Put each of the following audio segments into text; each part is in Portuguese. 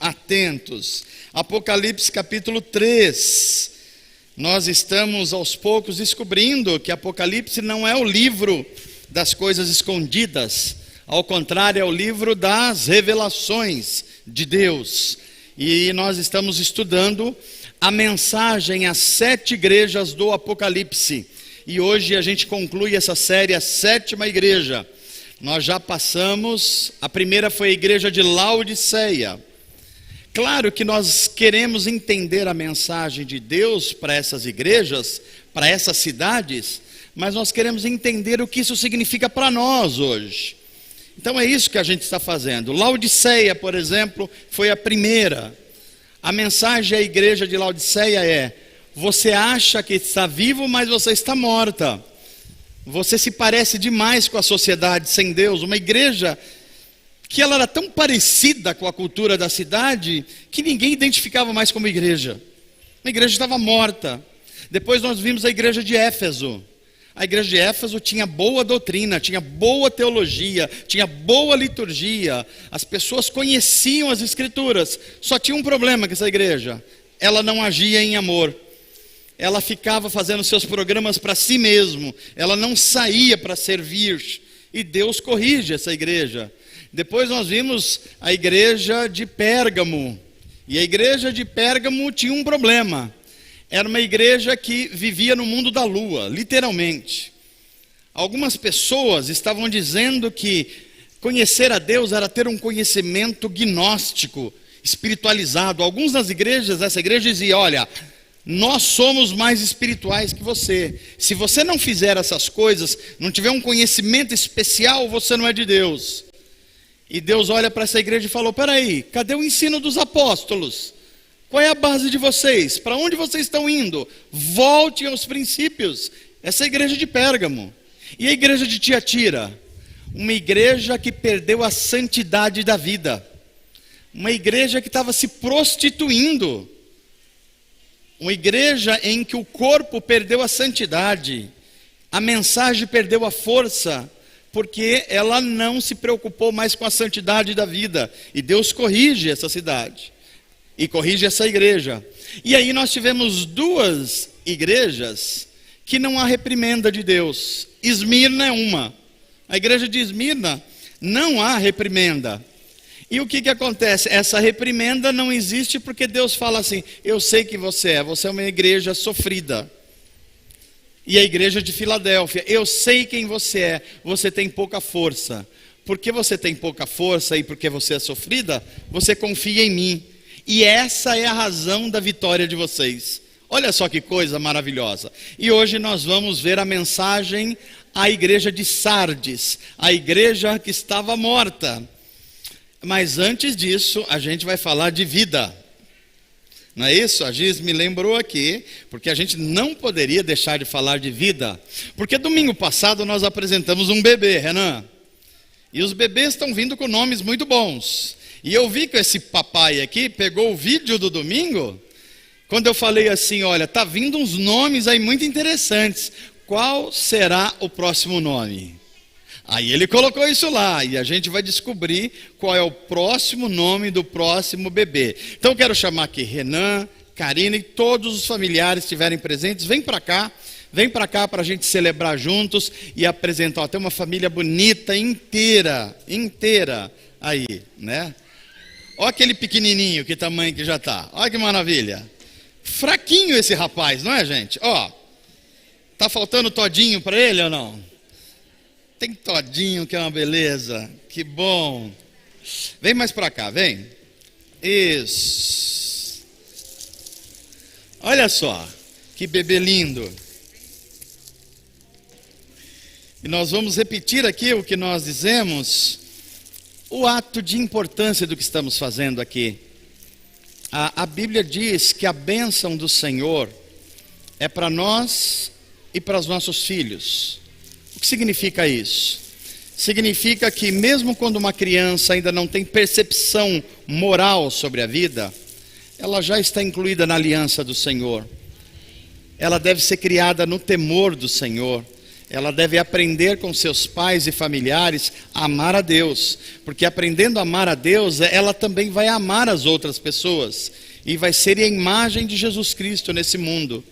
atentos. Apocalipse capítulo 3. Nós estamos aos poucos descobrindo que Apocalipse não é o livro das coisas escondidas. Ao contrário, é o livro das revelações de Deus. E nós estamos estudando a mensagem às 7 igrejas do Apocalipse. E hoje a gente conclui essa série, a 7ª igreja. Nós já passamos, a primeira foi a igreja de Laodiceia. Claro que nós queremos entender a mensagem de Deus para essas igrejas, para essas cidades, mas nós queremos entender o que isso significa para nós hoje. Então é isso que a gente está fazendo. Laodiceia, por exemplo, foi a primeira. A mensagem à igreja de Laodiceia é: você acha que está vivo, mas você está morta. Você se parece demais com a sociedade sem Deus. Uma igreja que ela era tão parecida com a cultura da cidade que ninguém identificava mais como igreja. A igreja estava morta. Depois nós vimos a igreja de Éfeso. A igreja de Éfeso tinha boa doutrina, tinha boa teologia, tinha boa liturgia. As pessoas conheciam as escrituras. Só tinha um problema com essa igreja: ela não agia em amor. Ela ficava fazendo seus programas para si mesmo. Ela não saía para servir. E Deus corrige essa igreja. Depois nós vimos a igreja de Pérgamo. E a igreja de Pérgamo tinha um problema. Era uma igreja que vivia no mundo da lua, literalmente. Algumas pessoas estavam dizendo que conhecer a Deus era ter um conhecimento gnóstico, espiritualizado. Alguns das igrejas, essa igreja dizia: olha, nós somos mais espirituais que você. Se você não fizer essas coisas, não tiver um conhecimento especial, você não é de Deus. E Deus olha para essa igreja e falou: peraí, cadê o ensino dos apóstolos? Qual é a base de vocês? Para onde vocês estão indo? Voltem aos princípios. Essa é a igreja de Pérgamo. E a igreja de Tiatira? Uma igreja que perdeu a santidade da vida. Uma igreja que estava se prostituindo. Uma igreja em que o corpo perdeu a santidade. A mensagem perdeu a força, porque ela não se preocupou mais com a santidade da vida. E Deus corrige essa cidade. E corrige essa igreja. E aí nós tivemos 2 igrejas que não há reprimenda de Deus. Esmirna é uma. A igreja de Esmirna não há reprimenda. E o que acontece? Essa reprimenda não existe porque Deus fala assim: eu sei que você é uma igreja sofrida. E a igreja de Filadélfia: eu sei quem você tem pouca força. Porque você tem pouca força e porque você é sofrida, você confia em mim. E essa é a razão da vitória de vocês. Olha só que coisa maravilhosa. E hoje nós vamos ver a mensagem à igreja de Sardes, a igreja que estava morta. Mas antes disso, a gente vai falar de vida. Não é isso? A Giz me lembrou aqui, porque a gente não poderia deixar de falar de vida. Porque domingo passado nós apresentamos um bebê, Renan. E os bebês estão vindo com nomes muito bons. E eu vi que esse papai aqui pegou o vídeo do domingo, quando eu falei assim: olha, tá vindo uns nomes aí muito interessantes. Qual será o próximo nome? Aí ele colocou isso lá, e a gente vai descobrir qual é o próximo nome do próximo bebê. Então eu quero chamar aqui Renan, Karina e todos os familiares que estiverem presentes. Vem para cá para a gente celebrar juntos e apresentar. Ó, tem uma família bonita, inteira aí, né? Olha aquele pequenininho, que tamanho que já está. Olha que maravilha. Fraquinho esse rapaz, não é, gente? Ó, tá faltando todinho para ele ou não? Tem todinho, que é uma beleza. Que bom. Vem mais para cá, vem. Isso. Olha só, que bebê lindo. E nós vamos repetir aqui o que nós dizemos, o ato de importância do que estamos fazendo aqui. A Bíblia diz que a bênção do Senhor é para nós e para os nossos filhos. O que significa isso? Significa que mesmo quando uma criança ainda não tem percepção moral sobre a vida, ela já está incluída na aliança do Senhor. Ela deve ser criada no temor do Senhor. ela deve aprender com seus pais e familiares a amar a Deus, porque aprendendo a amar a Deus, ela também vai amar as outras pessoas, e vai ser a imagem de Jesus Cristo nesse mundo.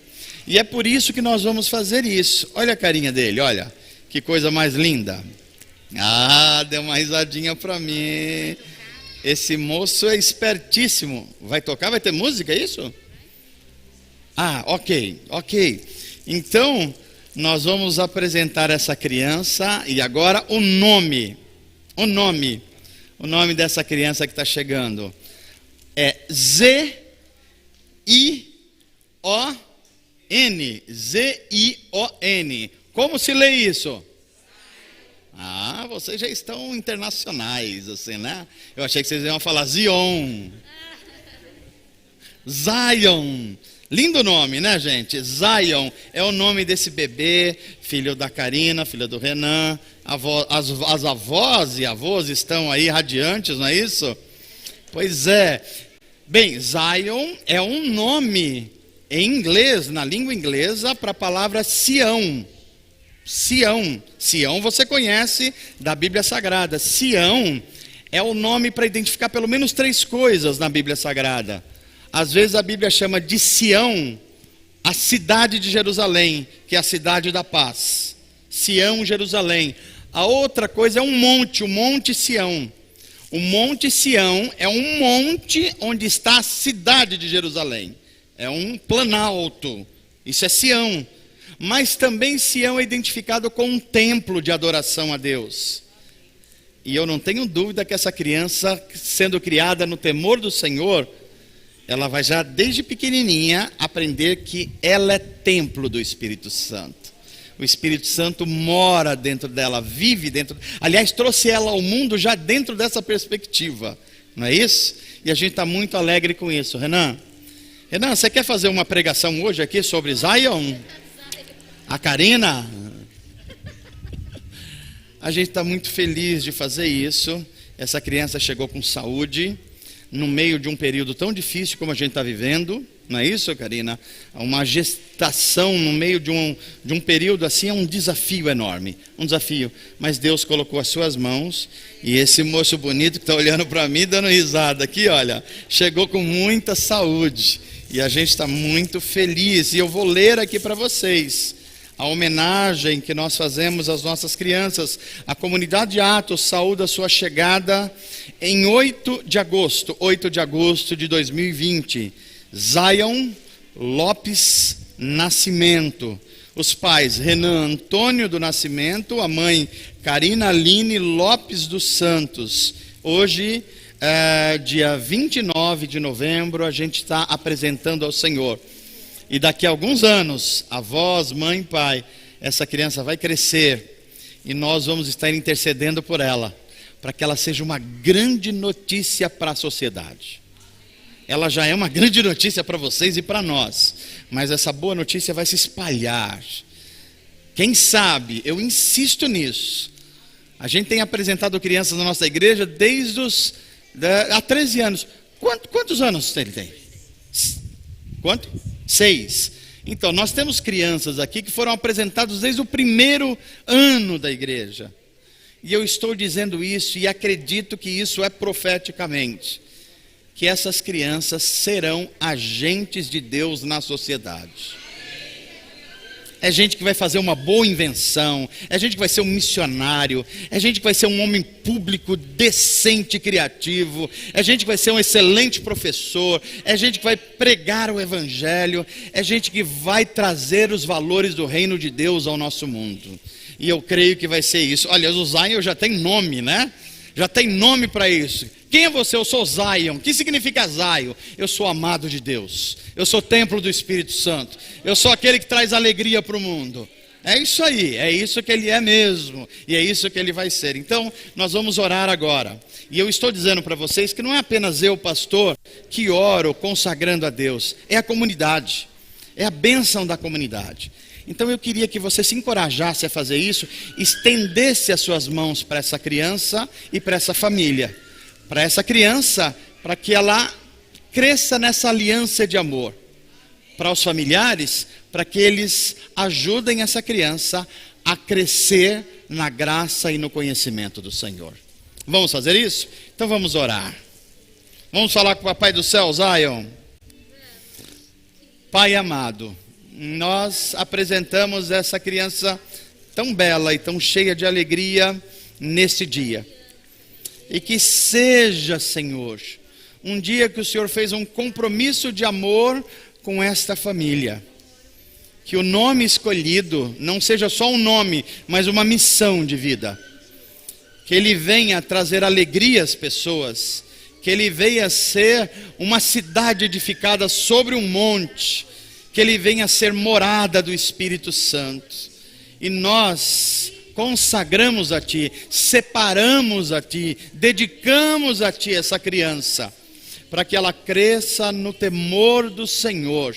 E é por isso que nós vamos fazer isso. Olha a carinha dele, olha, que coisa mais linda. Ah, deu uma risadinha para mim. Esse moço é espertíssimo. Vai tocar, vai ter música, é isso? Ah, ok. Então, nós vamos apresentar essa criança, e agora o nome dessa criança que está chegando é Z-I-O-N. Z-I-O-N. Como se lê isso? Ah, vocês já estão internacionais, assim, né? Eu achei que vocês iam falar Zion. Zion. Lindo nome, né, gente? Zion é o nome desse bebê, filho da Karina, filho do Renan. As avós e avós estão aí radiantes, não é isso? Pois é. Bem, Zion é um nome em inglês, na língua inglesa, para a palavra Sião. Sião você conhece da Bíblia Sagrada. Sião é o nome para identificar pelo menos 3 coisas na Bíblia Sagrada. Às vezes a Bíblia chama de Sião a cidade de Jerusalém, que é a cidade da paz. Sião, Jerusalém. A outra coisa é um monte, o Monte Sião. O Monte Sião é um monte onde está a cidade de Jerusalém. É um planalto. Isso é Sião. Mas também Sião é identificado com um templo de adoração a Deus. E eu não tenho dúvida que essa criança, sendo criada no temor do Senhor, ela vai já desde pequenininha aprender que ela é templo do Espírito Santo. O Espírito Santo mora dentro dela, vive dentro. Aliás, trouxe ela ao mundo já dentro dessa perspectiva, não é isso? E a gente está muito alegre com isso. Renan, você quer fazer uma pregação hoje aqui sobre Zion? A Karina? A gente está muito feliz de fazer isso. Essa criança chegou com saúde, no meio de um período tão difícil como a gente está vivendo, não é isso, Karina? Uma gestação no meio de um período assim é um desafio enorme, um desafio. Mas Deus colocou as suas mãos, e esse moço bonito que está olhando para mim, dando risada aqui, olha, chegou com muita saúde, e a gente está muito feliz. E eu vou ler aqui para vocês a homenagem que nós fazemos às nossas crianças. A comunidade Atos saúda a sua chegada em 8 de agosto de 2020. Zion Lopes Nascimento. Os pais, Renan Antônio do Nascimento, a mãe, Karina Aline Lopes dos Santos. Hoje, dia 29 de novembro, a gente está apresentando ao Senhor. E daqui a alguns anos, avós, mãe, pai, essa criança vai crescer e nós vamos estar intercedendo por ela, para que ela seja uma grande notícia para a sociedade. Ela já é uma grande notícia para vocês e para nós, mas essa boa notícia vai se espalhar. Quem sabe, eu insisto nisso. A gente tem apresentado crianças na nossa igreja desde há 13 anos. Quantos anos ele tem? Quanto? 6. Então, nós temos crianças aqui que foram apresentadas desde o primeiro ano da igreja. E eu estou dizendo isso e acredito que isso é profeticamente. Que essas crianças serão agentes de Deus na sociedade. É gente que vai fazer uma boa invenção, é gente que vai ser um missionário, é gente que vai ser um homem público decente e criativo, é gente que vai ser um excelente professor, é gente que vai pregar o evangelho, é gente que vai trazer os valores do reino de Deus ao nosso mundo. E eu creio que vai ser isso. Olha, o Zion já tem nome, né? Já tem nome para isso. Quem é você? Eu sou Zion. O que significa Zion? Eu sou amado de Deus. Eu sou templo do Espírito Santo. Eu sou aquele que traz alegria para o mundo. É isso aí, é isso que ele é mesmo. E é isso que ele vai ser. Então, nós vamos orar agora. E eu estou dizendo para vocês que não é apenas eu, pastor, que oro consagrando a Deus. É a comunidade. É a bênção da comunidade. Então eu queria que você se encorajasse a fazer isso, estendesse as suas mãos para essa criança e para essa família. Para essa criança, para que ela cresça nessa aliança de amor. Para os familiares, para que eles ajudem essa criança a crescer na graça e no conhecimento do Senhor. Vamos fazer isso? Então vamos orar. Vamos falar com o Papai do Céu, Zion. Pai amado, nós apresentamos essa criança tão bela e tão cheia de alegria nesse dia. E que seja, Senhor, um dia que o Senhor fez um compromisso de amor com esta família. Que o nome escolhido não seja só um nome, mas uma missão de vida. Que ele venha trazer alegria às pessoas. Que ele venha ser uma cidade edificada sobre um monte. Que ele venha ser morada do Espírito Santo. E nós consagramos a Ti, separamos a Ti, dedicamos a Ti essa criança, para que ela cresça no temor do Senhor,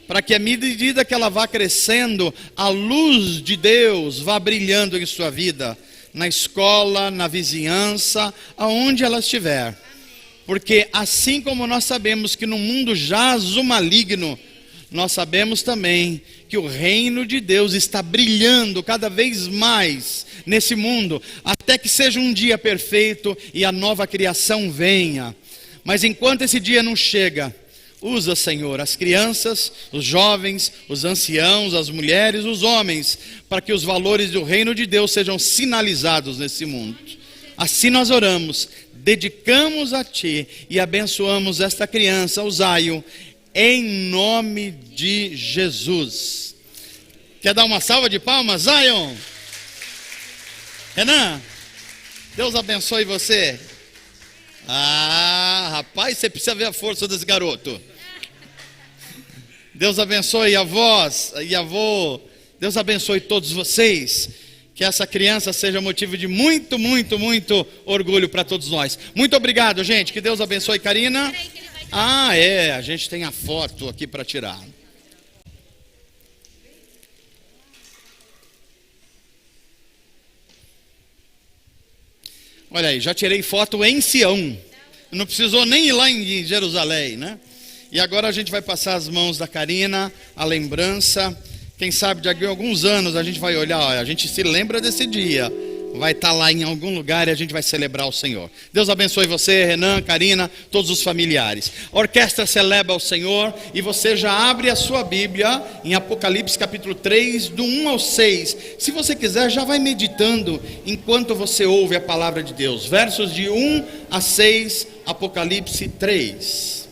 para que à medida que ela vá crescendo, a luz de Deus vá brilhando em sua vida, na escola, na vizinhança, aonde ela estiver. Porque assim como nós sabemos que no mundo jaz o maligno, nós sabemos também que o reino de Deus está brilhando cada vez mais nesse mundo, até que seja um dia perfeito e a nova criação venha. Mas enquanto esse dia não chega, usa, Senhor, as crianças, os jovens, os anciãos, as mulheres, os homens, para que os valores do reino de Deus sejam sinalizados nesse mundo. Assim nós oramos, dedicamos a Ti e abençoamos esta criança, o Zion, em nome de Jesus. Quer dar uma salva de palmas, Zion? Renan, Deus abençoe você. Ah, rapaz, você precisa ver a força desse garoto. Deus abençoe a vós e avô. Deus abençoe todos vocês. Que essa criança seja motivo de muito, muito, muito orgulho para todos nós. Muito obrigado, gente. Que Deus abençoe, Karina. Ah, a gente tem a foto aqui para tirar. Olha aí, já tirei foto em Sião. Não precisou nem ir lá em Jerusalém, né? E agora a gente vai passar as mãos da Karina, a lembrança. Quem sabe daqui a alguns anos a gente vai olhar, olha, a gente se lembra desse dia. Vai estar lá em algum lugar e a gente vai celebrar o Senhor. Deus abençoe você, Renan, Karina, todos os familiares. A orquestra celebra o Senhor e você já abre a sua Bíblia em Apocalipse capítulo 3, do 1 ao 6. Se você quiser, já vai meditando enquanto você ouve a palavra de Deus. Versos de 1 a 6, Apocalipse 3.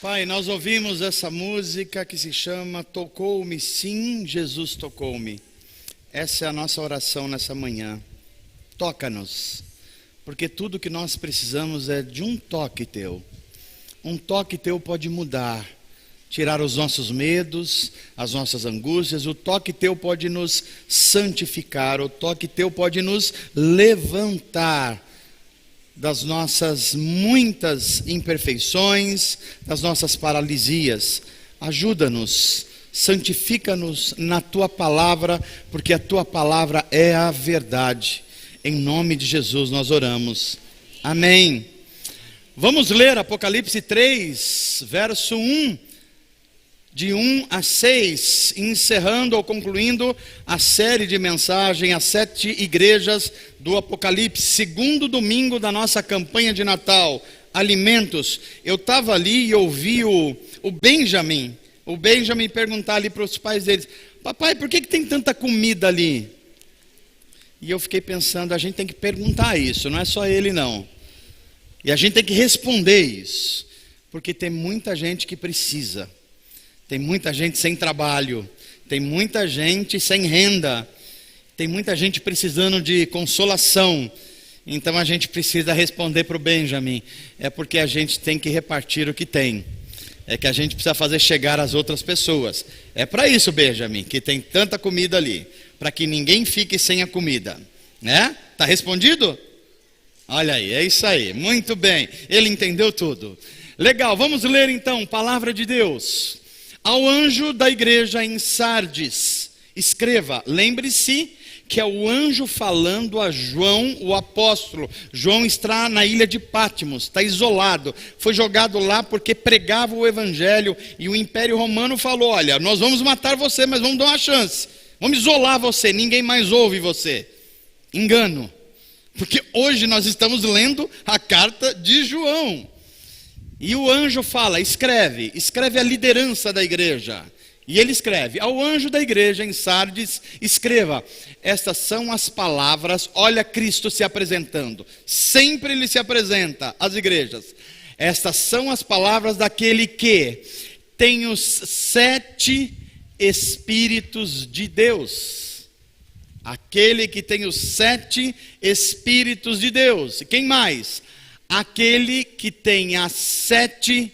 Pai, nós ouvimos essa música que se chama Tocou-me, sim, Jesus tocou-me. Essa é a nossa oração nessa manhã. Toca-nos, porque tudo que nós precisamos é de um toque teu. Um toque teu pode mudar, tirar os nossos medos, as nossas angústias. O toque teu pode nos santificar, o toque teu pode nos levantar das nossas muitas imperfeições, das nossas paralisias. Ajuda-nos, santifica-nos na tua palavra, porque a tua palavra é a verdade. Em nome de Jesus nós oramos. Amém. Vamos ler Apocalipse 3, verso 1, de 1 a 6, encerrando ou concluindo a série de mensagem às 7 igrejas do Apocalipse, segundo domingo da nossa campanha de Natal, alimentos. Eu estava ali e ouvi o Benjamin perguntar ali para os pais deles: papai, por que tem tanta comida ali? E eu fiquei pensando, a gente tem que perguntar isso, não é só ele não. E a gente tem que responder isso, porque tem muita gente que precisa. Tem muita gente sem trabalho, tem muita gente sem renda, tem muita gente precisando de consolação. Então a gente precisa responder para o Benjamin, é porque a gente tem que repartir o que tem. É que a gente precisa fazer chegar às outras pessoas. É para isso, Benjamin, que tem tanta comida ali, para que ninguém fique sem a comida, né? Tá respondido? Olha aí, é isso aí, muito bem, ele entendeu tudo. Legal, vamos ler então, palavra de Deus. Ao anjo da igreja em Sardes, escreva, lembre-se que é o anjo falando a João, o apóstolo. João está na ilha de Patmos, está isolado, foi jogado lá porque pregava o evangelho, e o Império Romano falou: olha, nós vamos matar você, mas vamos dar uma chance, vamos isolar você, ninguém mais ouve você. Engano, porque hoje nós estamos lendo a carta de João. E o anjo fala, escreve a liderança da igreja. E ele escreve, ao anjo da igreja em Sardes, escreva, estas são as palavras, olha Cristo se apresentando, sempre ele se apresenta às igrejas. Estas são as palavras daquele que tem os 7 Espíritos de Deus. Aquele que tem os 7 Espíritos de Deus. E quem mais? Aquele que tem as 7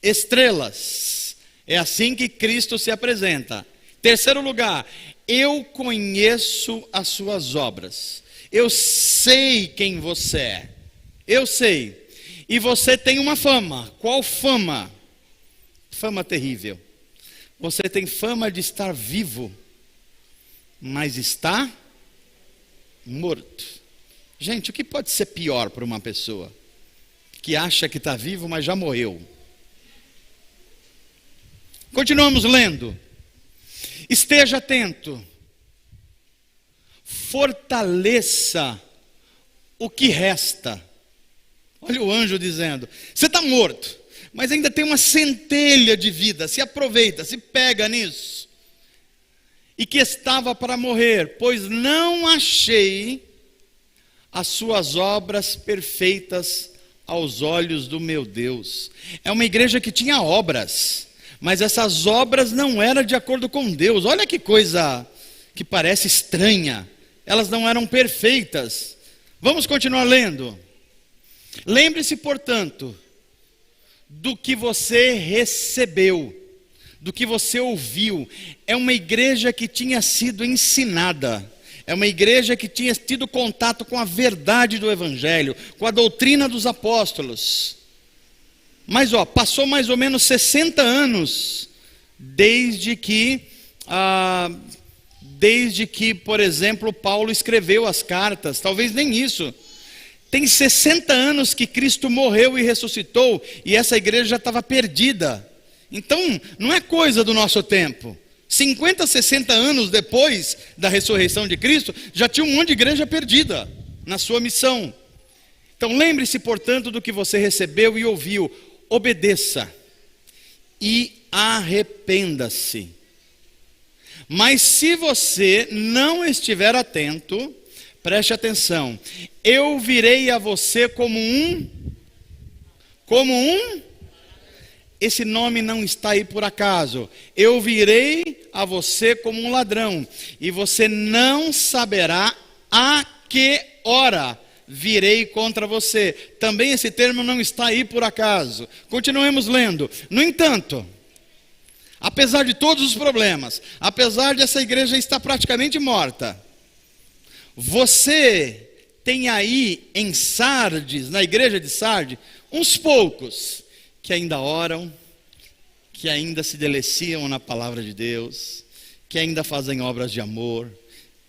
estrelas. É assim que Cristo se apresenta. Terceiro lugar, eu conheço as suas obras. Eu sei quem você é. Eu sei. E você tem uma fama. Qual fama? Fama terrível. Você tem fama de estar vivo, mas está morto. Gente, o que pode ser pior para uma pessoa que acha que está vivo, mas já morreu? Continuamos lendo. Esteja atento. Fortaleça o que resta. Olha o anjo dizendo, você está morto, mas ainda tem uma centelha de vida. Se aproveita, se pega nisso. E que estava para morrer, pois não achei as suas obras perfeitas aos olhos do meu Deus. É uma igreja que tinha obras, mas essas obras não eram de acordo com Deus. Olha que coisa que parece estranha. Elas não eram perfeitas. Vamos continuar lendo. Lembre-se, portanto, do que você recebeu, do que você ouviu. É uma igreja que tinha sido ensinada. É uma igreja que tinha tido contato com a verdade do evangelho, com a doutrina dos apóstolos. Mas passou mais ou menos 60 anos desde que, por exemplo, Paulo escreveu as cartas. Talvez nem isso. Tem 60 anos que Cristo morreu e ressuscitou, e essa igreja já estava perdida. Então, não é coisa do nosso tempo. 50, 60 anos depois da ressurreição de Cristo, já tinha um monte de igreja perdida na sua missão. Então lembre-se, portanto, do que você recebeu e ouviu. Obedeça e arrependa-se. Mas se você não estiver atento, preste atenção, eu virei a você como um esse nome não está aí por acaso. Eu virei a você como um ladrão, e você não saberá a que hora virei contra você. Também esse termo não está aí por acaso. Continuemos lendo. No entanto, apesar de todos os problemas, apesar de essa igreja estar praticamente morta, você tem aí em Sardes, na igreja de Sardes, uns poucos que ainda oram, que ainda se deliciam na palavra de Deus, que ainda fazem obras de amor,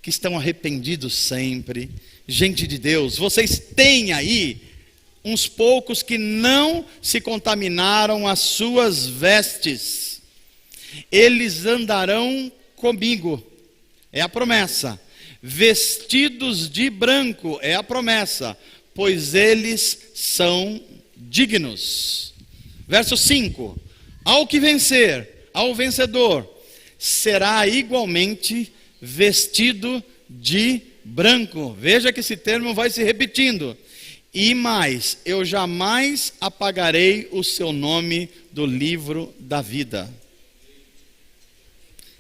que estão arrependidos sempre. Gente de Deus, vocês têm aí uns poucos que não se contaminaram as suas vestes. Eles andarão comigo, é a promessa. Vestidos de branco, é a promessa, pois eles são dignos. Verso 5: ao que vencer, ao vencedor, será igualmente vestido de branco. Veja que esse termo vai se repetindo. E mais, eu jamais apagarei o seu nome do livro da vida.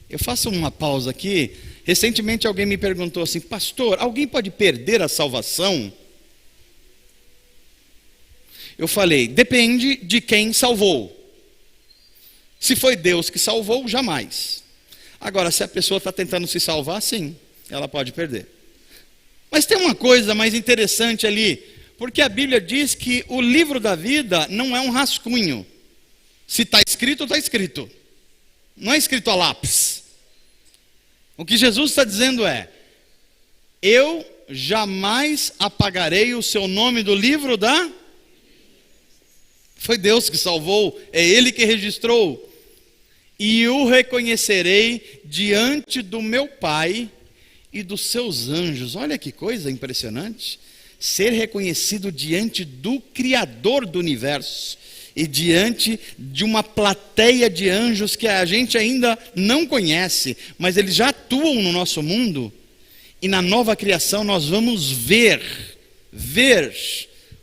Eu faço uma pausa aqui. Recentemente alguém me perguntou assim: pastor, alguém pode perder a salvação? Eu falei: depende de quem salvou. Se foi Deus que salvou, jamais. Agora, se a pessoa está tentando se salvar, sim, ela pode perder. Mas tem uma coisa mais interessante ali, porque a Bíblia diz que o livro da vida não é um rascunho. Se está escrito, está escrito. Não é escrito a lápis. O que Jesus está dizendo é: eu jamais apagarei o seu nome do livro da... Foi Deus que salvou, é Ele que registrou. E o reconhecerei diante do meu Pai e dos seus anjos. Olha que coisa impressionante. Ser reconhecido diante do Criador do universo e diante de uma plateia de anjos que a gente ainda não conhece, mas eles já atuam no nosso mundo. E na nova criação nós vamos ver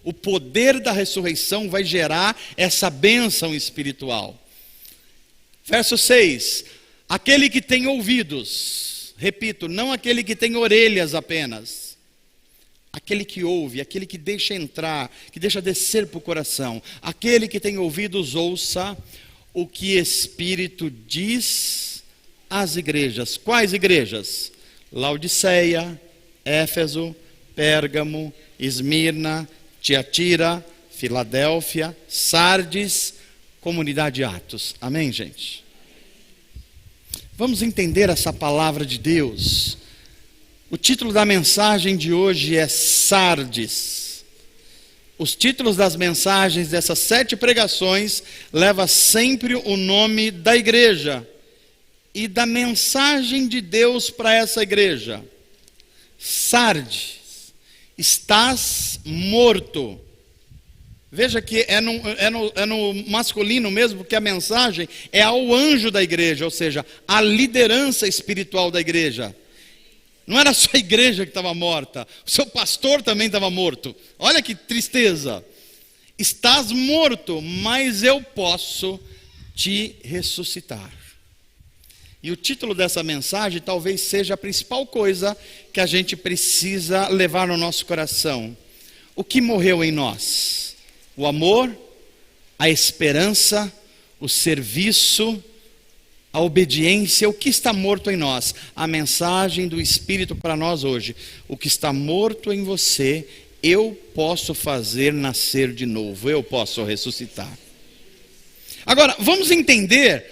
o poder da ressurreição vai gerar essa bênção espiritual. Verso 6: aquele que tem ouvidos, repito, não aquele que tem orelhas apenas, aquele que ouve, aquele que deixa entrar, que deixa descer para o coração, aquele que tem ouvidos, ouça o que Espírito diz às igrejas. Quais igrejas? Laodiceia, Éfeso, Pérgamo, Esmirna, Tiatira, Filadélfia, Sardes, comunidade Atos. Amém, gente? Vamos entender essa palavra de Deus. O título da mensagem de hoje é Sardes. Os títulos das mensagens dessas 7 pregações levam sempre o nome da igreja e da mensagem de Deus para essa igreja. Sardes, estás morto. Veja que é no masculino mesmo, porque a mensagem é ao anjo da igreja, ou seja, a liderança espiritual da igreja. Não era só a igreja que estava morta, o seu pastor também estava morto. Olha que tristeza. Estás morto, mas eu posso te ressuscitar. E o título dessa mensagem talvez seja a principal coisa que a gente precisa levar no nosso coração. O que morreu em nós? O amor, a esperança, o serviço, a obediência. O que está morto em nós? A mensagem do Espírito para nós hoje: o que está morto em você, eu posso fazer nascer de novo, eu posso ressuscitar. Agora, vamos entender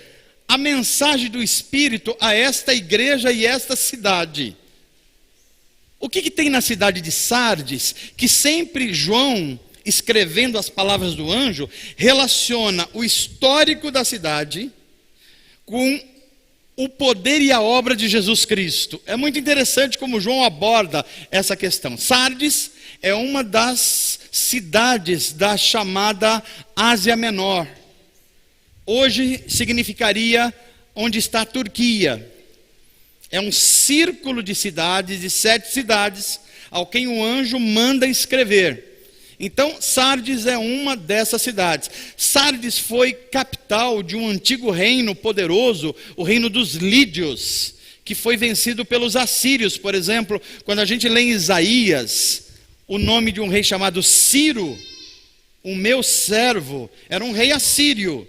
a mensagem do Espírito a esta igreja e esta cidade. O que tem na cidade de Sardes, que sempre João, escrevendo as palavras do anjo, relaciona o histórico da cidade com o poder e a obra de Jesus Cristo. É muito interessante como João aborda essa questão. Sardes é uma das cidades da chamada Ásia Menor. Hoje significaria onde está a Turquia. É um círculo de cidades, de 7 cidades, ao quem o anjo manda escrever. Então, Sardes é uma dessas cidades. Sardes foi capital de um antigo reino poderoso, o reino dos Lídios, que foi vencido pelos assírios. Por exemplo, quando a gente lê em Isaías, o nome de um rei chamado Ciro, o meu servo, era um rei assírio.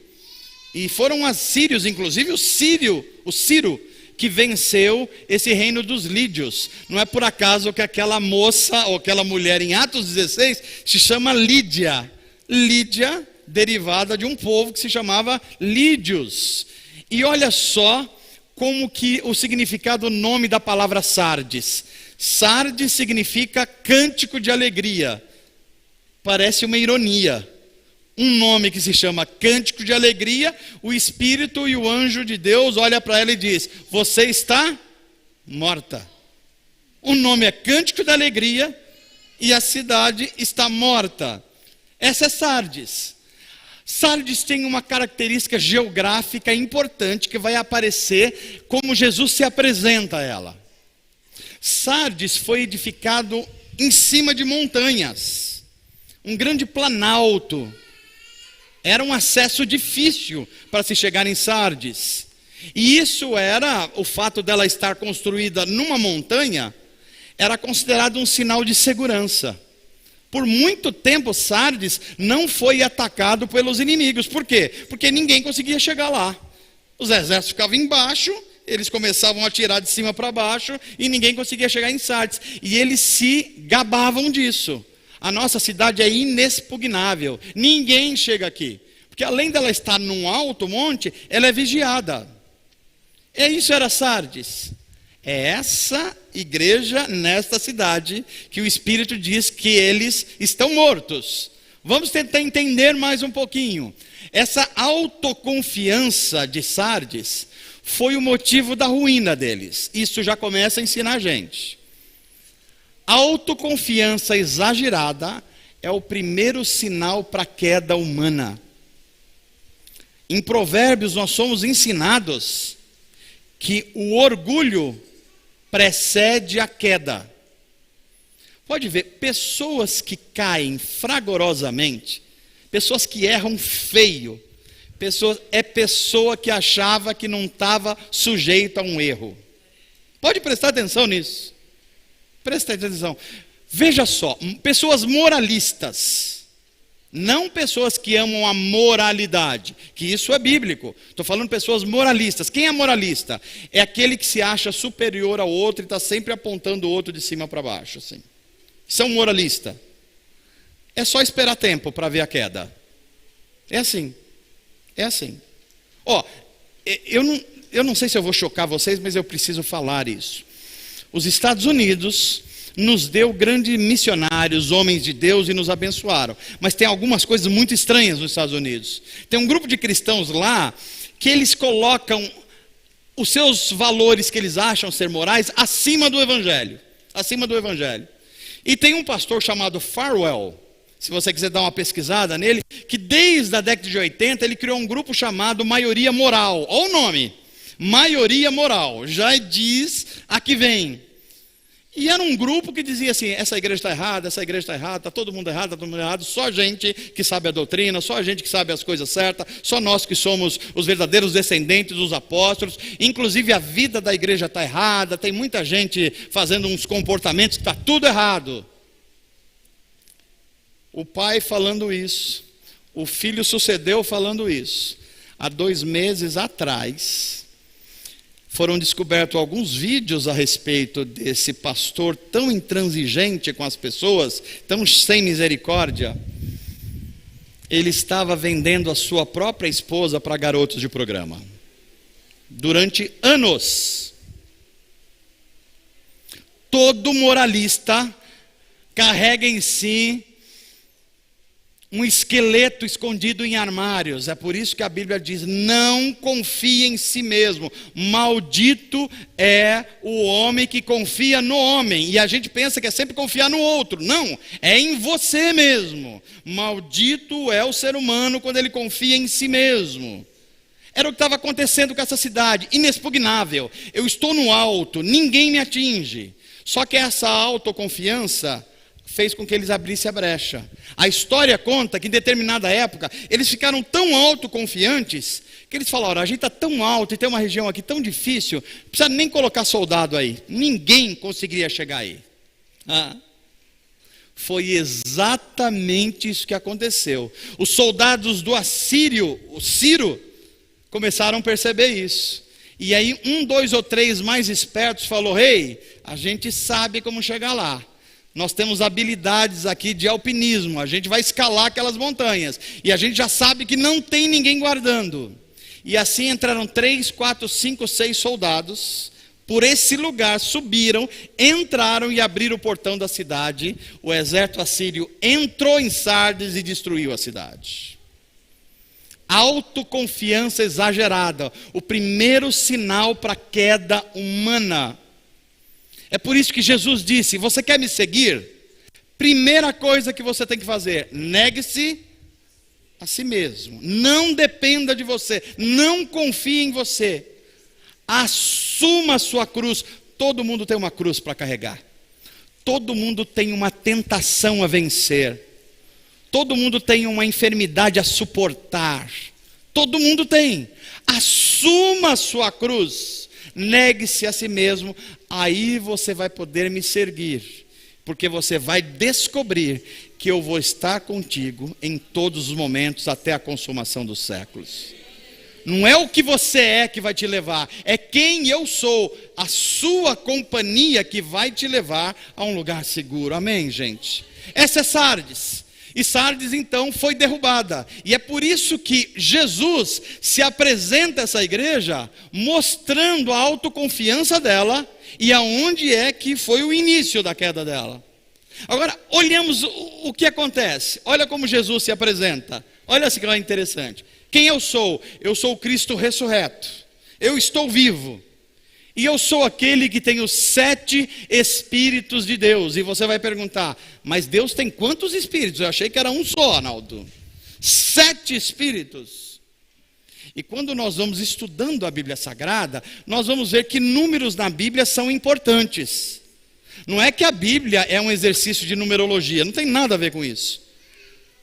E foram assírios, inclusive o Ciro, que venceu esse reino dos Lídios. Não é por acaso que aquela moça ou aquela mulher em Atos 16 se chama Lídia. Lídia, derivada de um povo que se chamava Lídios. E olha só como que o significado, o nome da palavra Sardes. Sardes significa cântico de alegria. Parece uma ironia. Um nome que se chama cântico de alegria, o Espírito e o anjo de Deus olha para ela e diz: você está morta. O nome é cântico de alegria e a cidade está morta. Essa é Sardes. Sardes tem uma característica geográfica importante que vai aparecer como Jesus se apresenta a ela. Sardes foi edificado em cima de montanhas, um grande planalto. Era um acesso difícil para se chegar em Sardes. E isso era, o fato dela estar construída numa montanha, era considerado um sinal de segurança. Por muito tempo Sardes não foi atacado pelos inimigos. Por quê? Porque ninguém conseguia chegar lá. Os exércitos ficavam embaixo, eles começavam a atirar de cima para baixo e ninguém conseguia chegar em Sardes. E eles se gabavam disso. A nossa cidade é inexpugnável, ninguém chega aqui, porque além dela estar num alto monte, ela é vigiada. Isso era Sardes. É essa igreja nesta cidade que o Espírito diz que eles estão mortos. Vamos tentar entender mais um pouquinho. Essa autoconfiança de Sardes foi o motivo da ruína deles. Isso já começa a ensinar a gente. A autoconfiança exagerada é o primeiro sinal para a queda humana. Em Provérbios nós somos ensinados que o orgulho precede a queda. Pode ver, pessoas que caem fragorosamente, pessoas que erram feio, pessoa que achava que não estava sujeita a um erro. Pode prestar atenção nisso. Presta atenção. Veja só, pessoas moralistas, não pessoas que amam a moralidade, que isso é bíblico. Estou falando de pessoas moralistas. Quem é moralista? É aquele que se acha superior ao outro e está sempre apontando o outro de cima para baixo. Assim. Isso é um moralista. É só esperar tempo para ver a queda. É assim. É assim. Eu não sei se eu vou chocar vocês, mas eu preciso falar isso. Os Estados Unidos nos deu grandes missionários, homens de Deus, e nos abençoaram. Mas tem algumas coisas muito estranhas nos Estados Unidos. Tem um grupo de cristãos lá que eles colocam os seus valores que eles acham ser morais acima do Evangelho. Acima do Evangelho. E tem um pastor chamado Farwell, se você quiser dar uma pesquisada nele, que desde a década de 80 ele criou um grupo chamado Maioria Moral. Olha o nome. Maioria Moral, já diz a que vem. E era um grupo que dizia assim: essa igreja está errada, essa igreja está errada, está todo mundo errado, só gente que sabe a doutrina, só a gente que sabe as coisas certas, só nós que somos os verdadeiros descendentes dos apóstolos. Inclusive a vida da igreja está errada, tem muita gente fazendo uns comportamentos que está tudo errado. O pai falando isso, o filho sucedeu falando isso. Há 2 meses atrás, foram descobertos alguns vídeos a respeito desse pastor tão intransigente com as pessoas, tão sem misericórdia. Ele estava vendendo a sua própria esposa para garotos de programa. Durante anos. Todo moralista carrega em si um esqueleto escondido em armários. É por isso que a Bíblia diz: não confie em si mesmo. Maldito é o homem que confia no homem. E a gente pensa que é sempre confiar no outro. Não, é em você mesmo. Maldito é o ser humano quando ele confia em si mesmo. Era o que estava acontecendo com essa cidade, inexpugnável. Eu estou no alto, ninguém me atinge. Só que essa autoconfiança fez com que eles abrissem a brecha. A história conta que em determinada época, eles ficaram tão autoconfiantes, que eles falaram: a gente está tão alto e tem uma região aqui tão difícil, não precisa nem colocar soldado aí, ninguém conseguiria chegar aí. Foi exatamente isso que aconteceu. Os soldados do Assírio, o Ciro, começaram a perceber isso. E aí 1, 2 ou 3 mais espertos falou: rei, a gente sabe como chegar lá. Nós temos habilidades aqui de alpinismo, a gente vai escalar aquelas montanhas. E a gente já sabe que não tem ninguém guardando. E assim entraram 3, 4, 5, 6 soldados. Por esse lugar subiram, entraram e abriram o portão da cidade. O exército assírio entrou em Sardes e destruiu a cidade. Autoconfiança exagerada, o primeiro sinal para a queda humana. É por isso que Jesus disse: você quer me seguir? Primeira coisa que você tem que fazer: negue-se a si mesmo. Não dependa de você, não confie em você. Assuma a sua cruz. Todo mundo tem uma cruz para carregar. Todo mundo tem uma tentação a vencer. Todo mundo tem uma enfermidade a suportar. Todo mundo tem. Assuma a sua cruz. Negue-se a si mesmo. Aí você vai poder me seguir. Porque você vai descobrir que eu vou estar contigo em todos os momentos até a consumação dos séculos. Não é o que você é que vai te levar, é quem eu sou, a sua companhia que vai te levar a um lugar seguro. Amém, gente? Essa é Sardes. E Sardes então foi derrubada. E é por isso que Jesus se apresenta a essa igreja mostrando a autoconfiança dela e aonde é que foi o início da queda dela. Agora, olhamos o que acontece. Olha como Jesus se apresenta. Olha assim que é interessante. Quem eu sou? Eu sou o Cristo ressurreto. Eu estou vivo. E eu sou aquele que tem os 7 Espíritos de Deus. E você vai perguntar: mas Deus tem quantos Espíritos? Eu achei que era um só, Arnaldo. 7 Espíritos. E quando nós vamos estudando a Bíblia Sagrada, nós vamos ver que números na Bíblia são importantes. Não é que a Bíblia é um exercício de numerologia, não tem nada a ver com isso.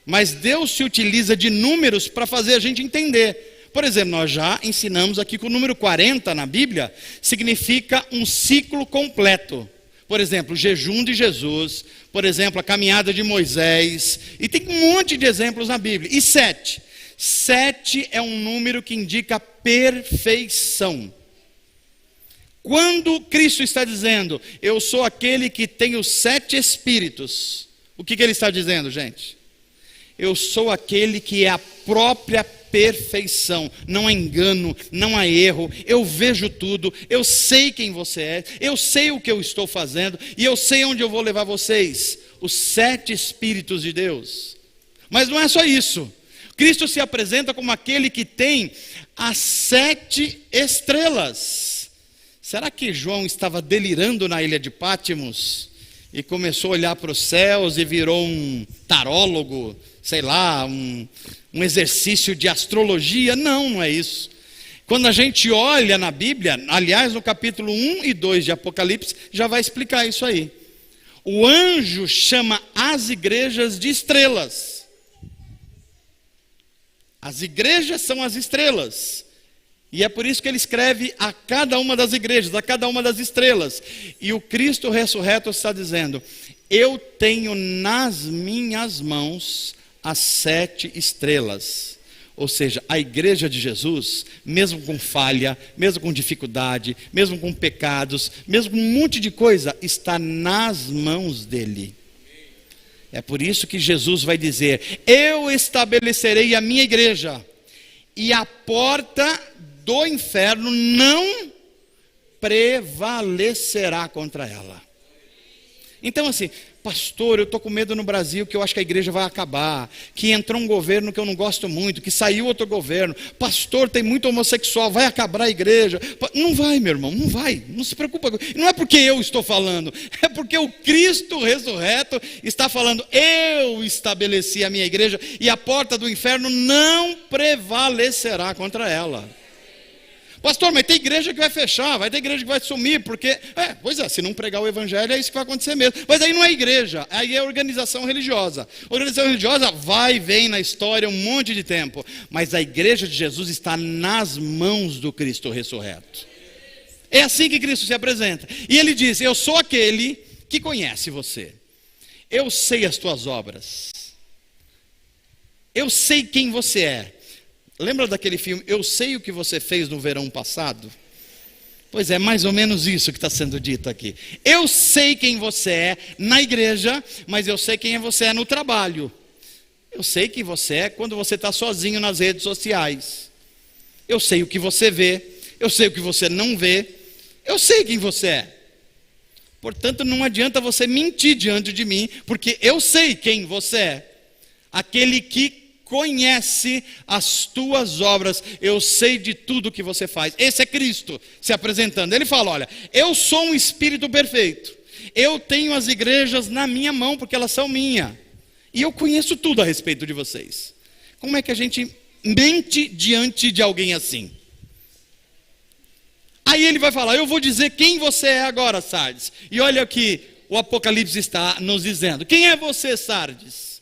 Mas Deus se utiliza de números para fazer a gente entender. Por exemplo, nós já ensinamos aqui que o número 40 na Bíblia significa um ciclo completo. Por exemplo, o jejum de Jesus, por exemplo, a caminhada de Moisés, e tem um monte de exemplos na Bíblia. E 7. 7 é um número que indica perfeição. Quando Cristo está dizendo: eu sou aquele que tem os 7 Espíritos, o que ele está dizendo, gente? Eu sou aquele que é a própria perfeição, não há engano, não há erro, eu vejo tudo, eu sei quem você é, eu sei o que eu estou fazendo, e eu sei onde eu vou levar vocês, os 7 Espíritos de Deus. Mas não é só isso, Cristo se apresenta como aquele que tem as 7 estrelas. Será que João estava delirando na ilha de Pátimos, e começou a olhar para os céus e virou um tarólogo, sei lá, um exercício de astrologia? Não, não é isso. Quando a gente olha na Bíblia, aliás, no capítulo 1 e 2 de Apocalipse, já vai explicar isso aí. O anjo chama as igrejas de estrelas. As igrejas são as estrelas. E é por isso que ele escreve a cada uma das igrejas, a cada uma das estrelas. E o Cristo ressurreto está dizendo: eu tenho nas minhas mãos as 7 estrelas. Ou seja, a igreja de Jesus, mesmo com falha, mesmo com dificuldade, mesmo com pecados, mesmo com um monte de coisa, está nas mãos dele. É por isso que Jesus vai dizer: eu estabelecerei a minha igreja, e a porta do inferno não prevalecerá contra ela. Então assim, pastor, eu estou com medo no Brasil que eu acho que a igreja vai acabar, que entrou um governo que eu não gosto muito, que saiu outro governo, pastor, tem muito homossexual, vai acabar a igreja. Não vai, meu irmão, não vai, não se preocupa. Não é porque eu estou falando, é porque o Cristo ressurreto está falando: eu estabeleci a minha igreja e a porta do inferno não prevalecerá contra ela. Pastor, mas tem igreja que vai fechar, vai ter igreja que vai sumir, porque... Pois é, se não pregar o evangelho é isso que vai acontecer mesmo. Mas aí não é igreja, aí é organização religiosa. Organização religiosa vai e vem na história um monte de tempo. Mas a igreja de Jesus está nas mãos do Cristo ressurreto. É assim que Cristo se apresenta. E ele diz, eu sou aquele que conhece você. Eu sei as tuas obras. Eu sei quem você é. Lembra daquele filme, Eu Sei o que Você Fez no Verão Passado? Pois é, mais ou menos isso que está sendo dito aqui. Eu sei quem você é na igreja, mas eu sei quem você é no trabalho. Eu sei quem você é quando você está sozinho nas redes sociais. Eu sei o que você vê, eu sei o que você não vê. Eu sei quem você é. Portanto, não adianta você mentir diante de mim, porque eu sei quem você é. Aquele que conhece as tuas obras, eu sei de tudo que você faz. Esse é Cristo se apresentando. Ele fala, olha, eu sou um espírito perfeito. Eu tenho as igrejas na minha mão, porque elas são minhas. E eu conheço tudo a respeito de vocês. Como é que a gente mente diante de alguém assim? Aí ele vai falar, eu vou dizer quem você é agora, Sardes. E olha o que o Apocalipse está nos dizendo. Quem é você, Sardes?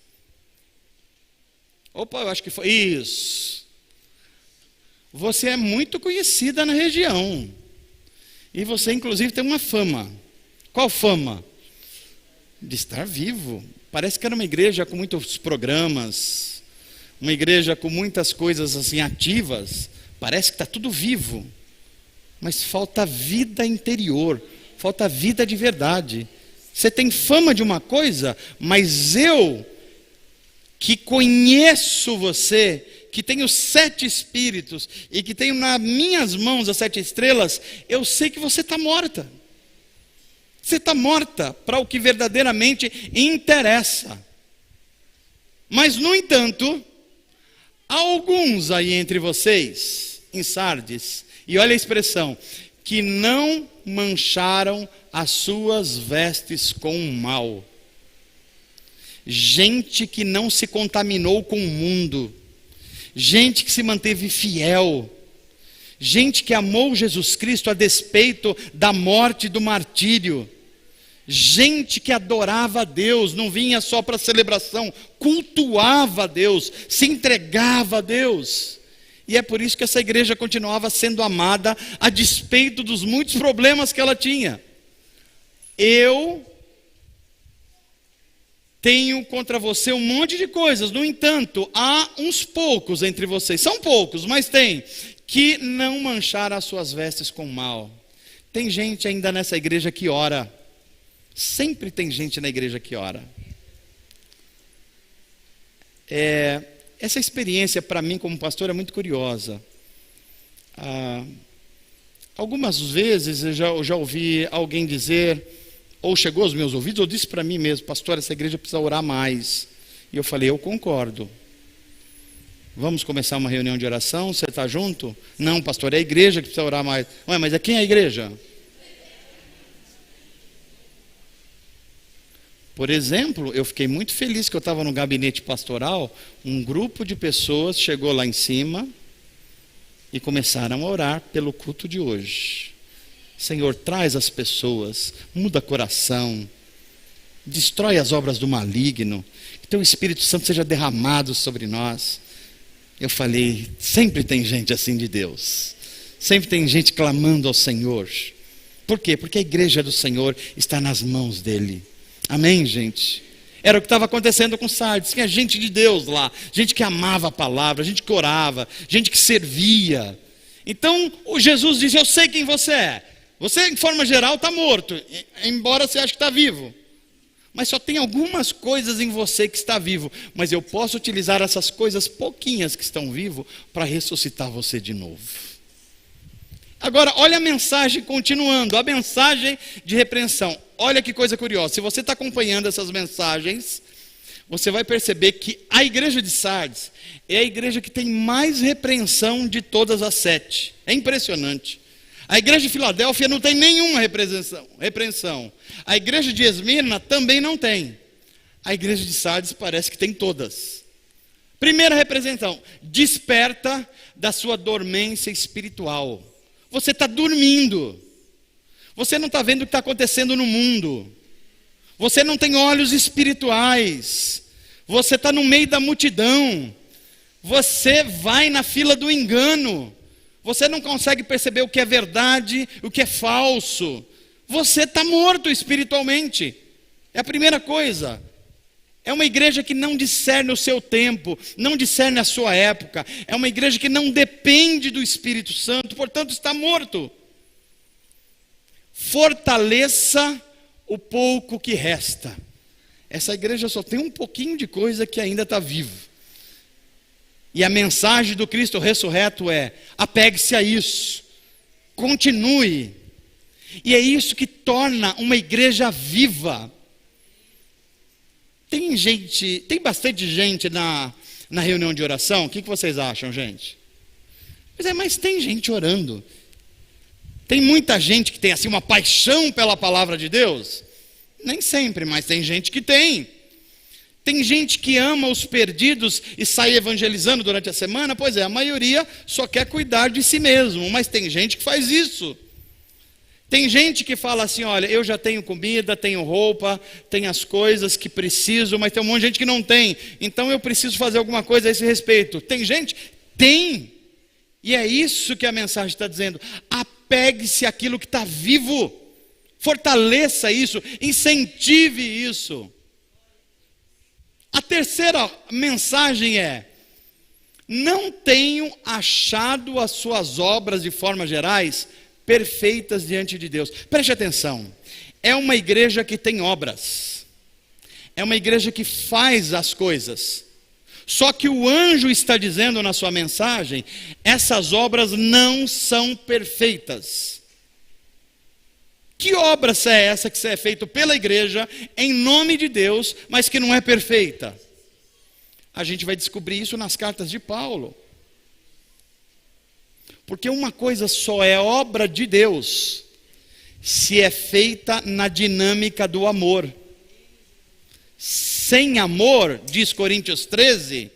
Opa, eu acho que foi isso. Você é muito conhecida na região. E você, inclusive, tem uma fama. Qual fama? De estar vivo. Parece que era uma igreja com muitos programas. Uma igreja com muitas coisas assim ativas. Parece que está tudo vivo. Mas falta vida interior. Falta vida de verdade. Você tem fama de uma coisa, mas eu... que conheço você, que tenho 7 espíritos, e que tenho nas minhas mãos as 7 estrelas, eu sei que você está morta. Você está morta para o que verdadeiramente interessa. Mas, no entanto, há alguns aí entre vocês, em Sardes, e olha a expressão, que não mancharam as suas vestes com o mal. Gente que não se contaminou com o mundo, gente que se manteve fiel, gente que amou Jesus Cristo a despeito da morte e do martírio, gente que adorava a Deus, não vinha só para celebração, cultuava a Deus, se entregava a Deus. E é por isso que essa igreja continuava sendo amada a despeito dos muitos problemas que ela tinha. Eu tenho contra você um monte de coisas, no entanto, há uns poucos entre vocês, são poucos, mas tem, que não mancharam as suas vestes com mal. Tem gente ainda nessa igreja que ora, sempre tem gente na igreja que ora. Essa experiência para mim como pastor é muito curiosa. Algumas vezes eu já ouvi alguém dizer... ou chegou aos meus ouvidos, ou disse para mim mesmo, pastor, essa igreja precisa orar mais. E eu falei, eu concordo. Vamos começar uma reunião de oração, você está junto? Não, pastor, é a igreja que precisa orar mais. Ué, mas quem é a igreja? Por exemplo, eu fiquei muito feliz que eu estava no gabinete pastoral, um grupo de pessoas chegou lá em cima e começaram a orar pelo culto de hoje. Senhor, traz as pessoas, muda coração, destrói as obras do maligno, que teu Espírito Santo seja derramado sobre nós. Eu falei, sempre tem gente assim de Deus, sempre tem gente clamando ao Senhor. Por quê? Porque a igreja do Senhor está nas mãos dele. Amém, gente? Era o que estava acontecendo com Sardes, tinha gente de Deus lá, gente que amava a palavra, gente que orava, gente que servia. Então, o Jesus diz, eu sei quem você é. Você, em forma geral, está morto, embora você ache que está vivo. Mas só tem algumas coisas em você que está vivo. Mas eu posso utilizar essas coisas pouquinhas que estão vivas para ressuscitar você de novo. Agora, olha a mensagem continuando, a mensagem de repreensão. Olha que coisa curiosa, se você está acompanhando essas mensagens, você vai perceber que a igreja de Sardes é a igreja que tem mais repreensão de todas as 7. É impressionante. A igreja de Filadélfia não tem nenhuma repreensão. A igreja de Esmirna também não tem. A igreja de Sardes parece que tem todas. Primeira repreensão, desperta da sua dormência espiritual. Você está dormindo. Você não está vendo o que está acontecendo no mundo. Você não tem olhos espirituais. Você está no meio da multidão. Você vai na fila do engano. Você não consegue perceber o que é verdade, o que é falso. Você está morto espiritualmente. É a primeira coisa. É uma igreja que não discerne o seu tempo, não discerne a sua época. É uma igreja que não depende do Espírito Santo, portanto está morto. Fortaleça o pouco que resta. Essa igreja só tem um pouquinho de coisa que ainda está vivo. E a mensagem do Cristo ressurreto é: apegue-se a isso, continue. E é isso que torna uma igreja viva. Tem bastante gente na reunião de oração. O que vocês acham, gente? Pois é, mas tem gente orando. Tem muita gente que tem assim uma paixão pela palavra de Deus? Nem sempre, mas tem gente que tem. Tem gente que ama os perdidos e sai evangelizando durante a semana? Pois é, a maioria só quer cuidar de si mesmo, mas tem gente que faz isso. Tem gente que fala assim: olha, eu já tenho comida, tenho roupa, tenho as coisas que preciso, mas tem um monte de gente que não tem, então eu preciso fazer alguma coisa a esse respeito. Tem gente? Tem. E é isso que a mensagem está dizendo: apegue-se àquilo que está vivo, fortaleça isso, incentive isso. A terceira mensagem é: não tenho achado as suas obras de forma gerais perfeitas diante de Deus. Preste atenção, é uma igreja que tem obras, é uma igreja que faz as coisas, só que o anjo está dizendo na sua mensagem: essas obras não são perfeitas. Que obra é essa que é feita pela igreja, em nome de Deus, mas que não é perfeita? A gente vai descobrir isso nas cartas de Paulo. Porque uma coisa só é obra de Deus se é feita na dinâmica do amor. Sem amor, diz Coríntios 13,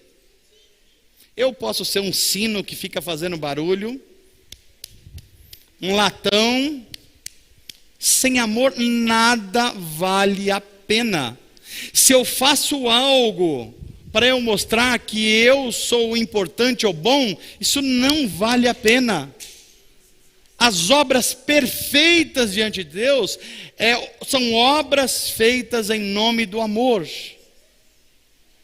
eu posso ser um sino que fica fazendo barulho, um latão. Sem amor nada vale a pena. Se eu faço algo para eu mostrar que eu sou importante ou bom, isso não vale a pena. As obras perfeitas diante de Deus são obras feitas em nome do amor.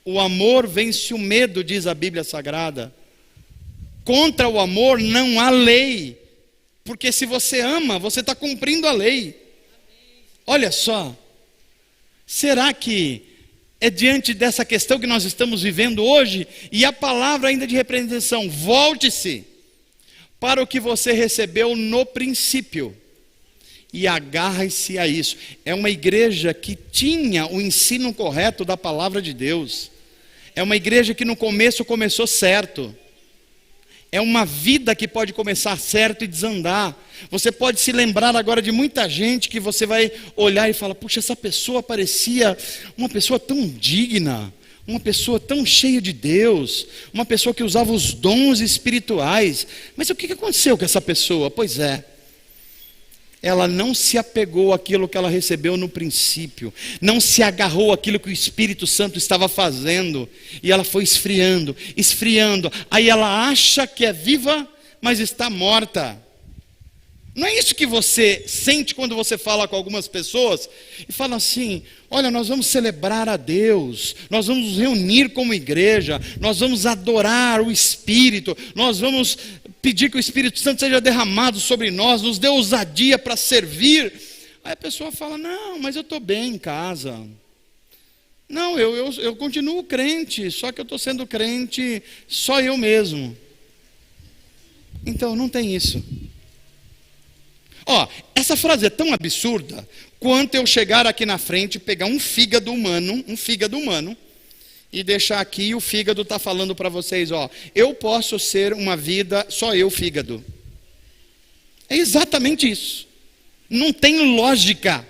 O amor vence o medo, diz a Bíblia Sagrada. Contra o amor não há lei, porque se você ama, você está cumprindo a lei. Olha só, será que é diante dessa questão que nós estamos vivendo hoje? E a palavra ainda de repreensão: volte-se para o que você recebeu no princípio e agarre-se a isso. É uma igreja que tinha o ensino correto da palavra de Deus. É uma igreja que no começo começou certo. É uma vida que pode começar certo e desandar. Você pode se lembrar agora de muita gente que você vai olhar e falar: puxa, essa pessoa parecia uma pessoa tão digna, uma pessoa tão cheia de Deus, uma pessoa que usava os dons espirituais. Mas o que aconteceu com essa pessoa? Pois é, ela não se apegou àquilo que ela recebeu no princípio, não se agarrou àquilo que o Espírito Santo estava fazendo, e ela foi esfriando, aí ela acha que é viva, mas está morta. Não é isso que você sente quando você fala com algumas pessoas e fala assim: olha, nós vamos celebrar a Deus, nós vamos nos reunir como igreja, nós vamos adorar o Espírito, nós vamos pedir que o Espírito Santo seja derramado sobre nós, nos dê ousadia para servir. Aí a pessoa fala: não, mas eu estou bem em casa. Não, eu continuo crente, só que eu estou sendo crente só eu mesmo. Então não tem isso. Essa frase é tão absurda quanto eu chegar aqui na frente, pegar um fígado humano, e deixar aqui, e o fígado está falando para vocês: eu posso ser uma vida só eu fígado. É exatamente isso. Não tem lógica.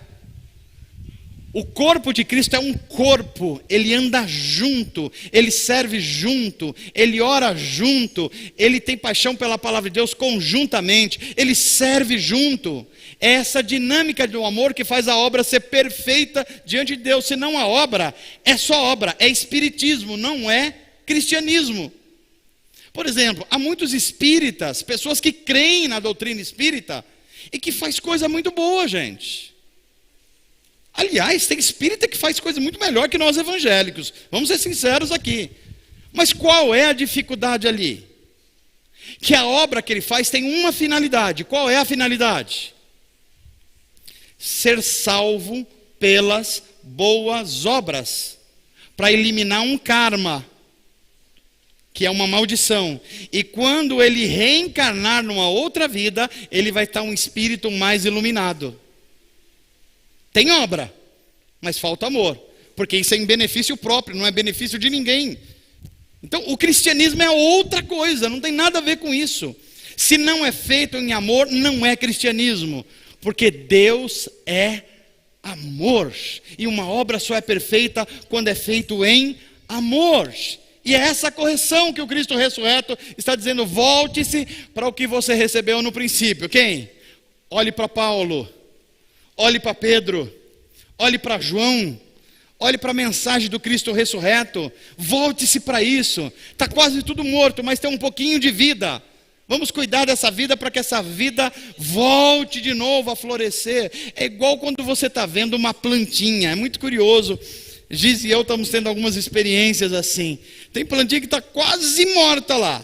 O corpo de Cristo é um corpo, ele anda junto, ele serve junto, ele ora junto, ele tem paixão pela palavra de Deus conjuntamente, ele serve junto. É essa dinâmica do amor que faz a obra ser perfeita diante de Deus. Senão a obra é só obra, é espiritismo, não é cristianismo. Por exemplo, há muitos espíritas, pessoas que creem na doutrina espírita e que faz coisa muito boa, gente. Aliás, tem espírita que faz coisa muito melhor que nós evangélicos. Vamos ser sinceros aqui. Mas qual é a dificuldade ali? Que a obra que ele faz tem uma finalidade. Qual é a finalidade? Ser salvo pelas boas obras, para eliminar um karma, que é uma maldição. E quando ele reencarnar numa outra vida, ele vai estar um espírito mais iluminado. Tem obra, mas falta amor, porque isso é em benefício próprio, não é benefício de ninguém. Então o cristianismo é outra coisa, não tem nada a ver com isso. Se não é feito em amor, não é cristianismo, porque Deus é amor, e uma obra só é perfeita quando é feito em amor. E é essa correção que o Cristo ressurreto está dizendo: volte-se para o que você recebeu no princípio. Quem? Olhe para Paulo, olhe para Pedro, olhe para João, olhe para a mensagem do Cristo ressurreto, volte-se para isso. Está quase tudo morto, mas tem um pouquinho de vida. Vamos cuidar dessa vida para que essa vida volte de novo a florescer. É igual quando você está vendo uma plantinha, é muito curioso. Giz e eu estamos tendo algumas experiências assim. Tem plantinha que está quase morta lá.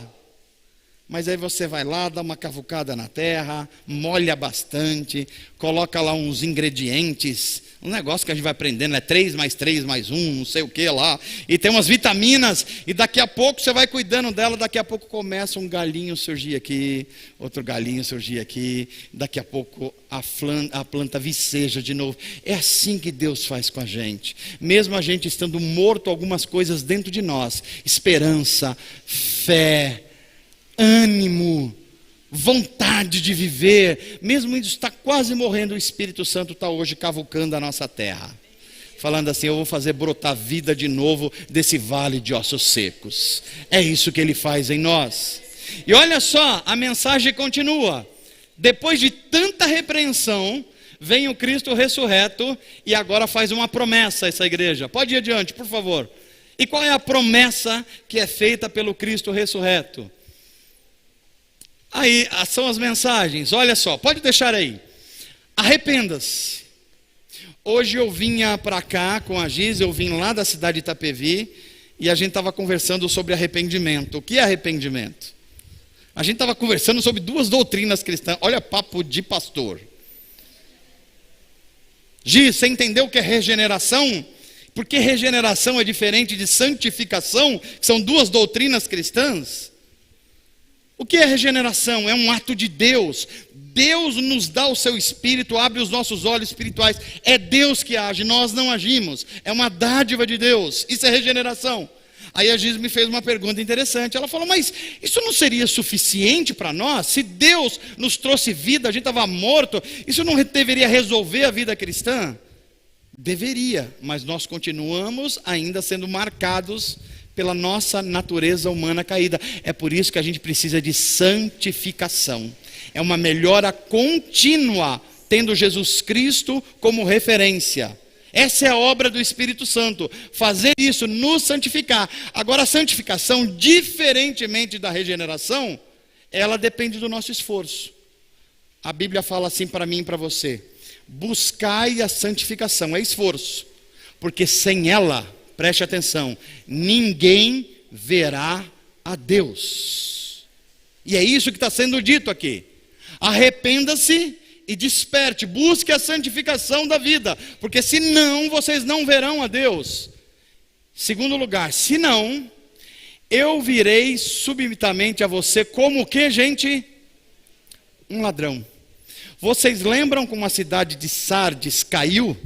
Mas aí você vai lá, dá uma cavucada na terra, molha bastante, coloca lá uns ingredientes, um negócio que a gente vai aprendendo, é 3 mais 3 mais 1, não sei o que lá, e tem umas vitaminas, e daqui a pouco você vai cuidando dela, daqui a pouco começa um galinho surgir aqui, outro galinho surgir aqui, daqui a pouco a planta viceja de novo. É assim que Deus faz com a gente, mesmo a gente estando morto, algumas coisas dentro de nós, esperança, fé, ânimo, vontade de viver, mesmo isso está quase morrendo, o Espírito Santo está hoje cavucando a nossa terra, falando assim: eu vou fazer brotar vida de novo desse vale de ossos secos. É isso que ele faz em nós. E olha só, a mensagem continua. Depois de tanta repreensão, vem o Cristo ressurreto e agora faz uma promessa a essa igreja. Pode ir adiante, por favor. E qual é a promessa que é feita pelo Cristo ressurreto? Aí são as mensagens, olha só, pode deixar aí. Arrependa-se. Hoje eu vinha para cá com a Giz, eu vim lá da cidade de Itapevi, e a gente estava conversando sobre arrependimento. O que é arrependimento? A gente estava conversando sobre 2 doutrinas cristãs. Olha, papo de pastor. Giz, você entendeu o que é regeneração? Porque regeneração é diferente de santificação, que são 2 doutrinas cristãs. O que é regeneração? É um ato de Deus. Deus nos dá o seu espírito, abre os nossos olhos espirituais. É Deus que age, nós não agimos. É uma dádiva de Deus. Isso é regeneração. Aí a Giz me fez uma pergunta interessante. Ela falou: mas isso não seria suficiente para nós? Se Deus nos trouxe vida, a gente estava morto, isso não deveria resolver a vida cristã? Deveria, mas nós continuamos ainda sendo marcados pela nossa natureza humana caída. É por isso que a gente precisa de santificação. É uma melhora contínua, tendo Jesus Cristo como referência. Essa é a obra do Espírito Santo, fazer isso, nos santificar. Agora a santificação, diferentemente da regeneração, ela depende do nosso esforço. A Bíblia fala assim para mim e para você: buscai a santificação, é esforço, porque sem ela, preste atenção, ninguém verá a Deus. E é isso que está sendo dito aqui. Arrependa-se e desperte, busque a santificação da vida, porque senão vocês não verão a Deus. Segundo lugar, senão eu virei subitamente a você como o que, gente? Um ladrão. Vocês lembram como a cidade de Sardes caiu?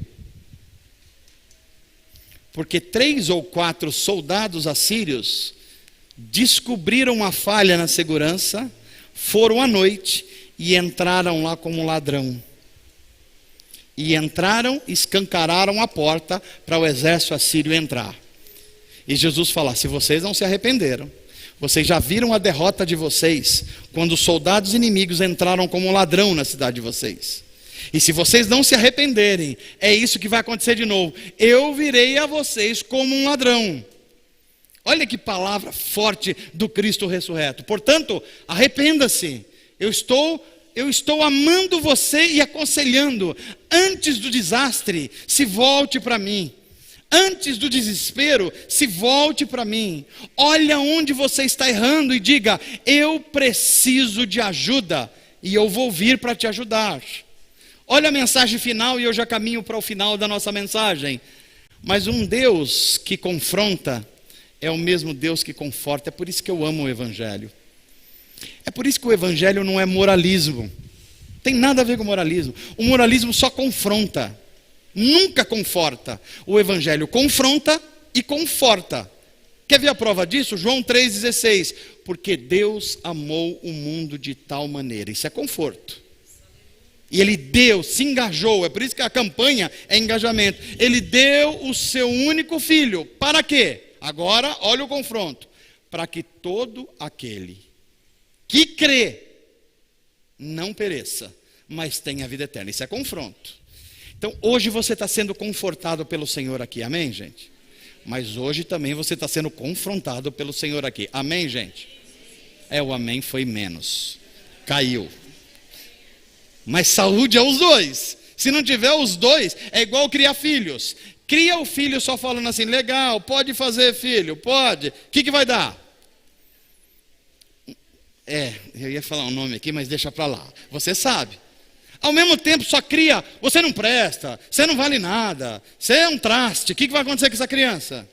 Porque 3 ou 4 soldados assírios descobriram uma falha na segurança, foram à noite e entraram lá como ladrão. E entraram, escancararam a porta para o exército assírio entrar. E Jesus fala: se vocês não se arrependeram, vocês já viram a derrota de vocês, quando os soldados inimigos entraram como um ladrão na cidade de vocês. E se vocês não se arrependerem, é isso que vai acontecer de novo. Eu virei a vocês como um ladrão. Olha que palavra forte do Cristo ressurreto. Portanto, arrependa-se. Eu estou amando você e aconselhando. Antes do desastre, se volte para mim. Antes do desespero, se volte para mim. Olha onde você está errando e diga: eu preciso de ajuda e eu vou vir para te ajudar. Olha a mensagem final e eu já caminho para o final da nossa mensagem. Mas um Deus que confronta é o mesmo Deus que conforta. É por isso que eu amo o Evangelho. É por isso que o Evangelho não é moralismo. Tem nada a ver com moralismo. O moralismo só confronta, nunca conforta. O Evangelho confronta e conforta. Quer ver a prova disso? João 3,16. Porque Deus amou o mundo de tal maneira. Isso é conforto. E Ele deu, se engajou. É por isso que a campanha é engajamento. Ele deu o seu único filho. Para quê? Agora, olha o confronto. Para que todo aquele que crê não pereça, mas tenha a vida eterna. Isso é confronto. Então, hoje você está sendo confortado pelo Senhor aqui. Amém, gente? Mas hoje também você está sendo confrontado pelo Senhor aqui. Amém, gente? O amém foi menos. Caiu. Mas saúde é os dois. Se não tiver os dois, é igual criar filhos. Cria o filho só falando assim: legal, pode fazer, filho, pode. O que vai dar? Eu ia falar um nome aqui, mas deixa para lá. Você sabe. Ao mesmo tempo só cria: você não presta, você não vale nada, você é um traste. O que vai acontecer com essa criança?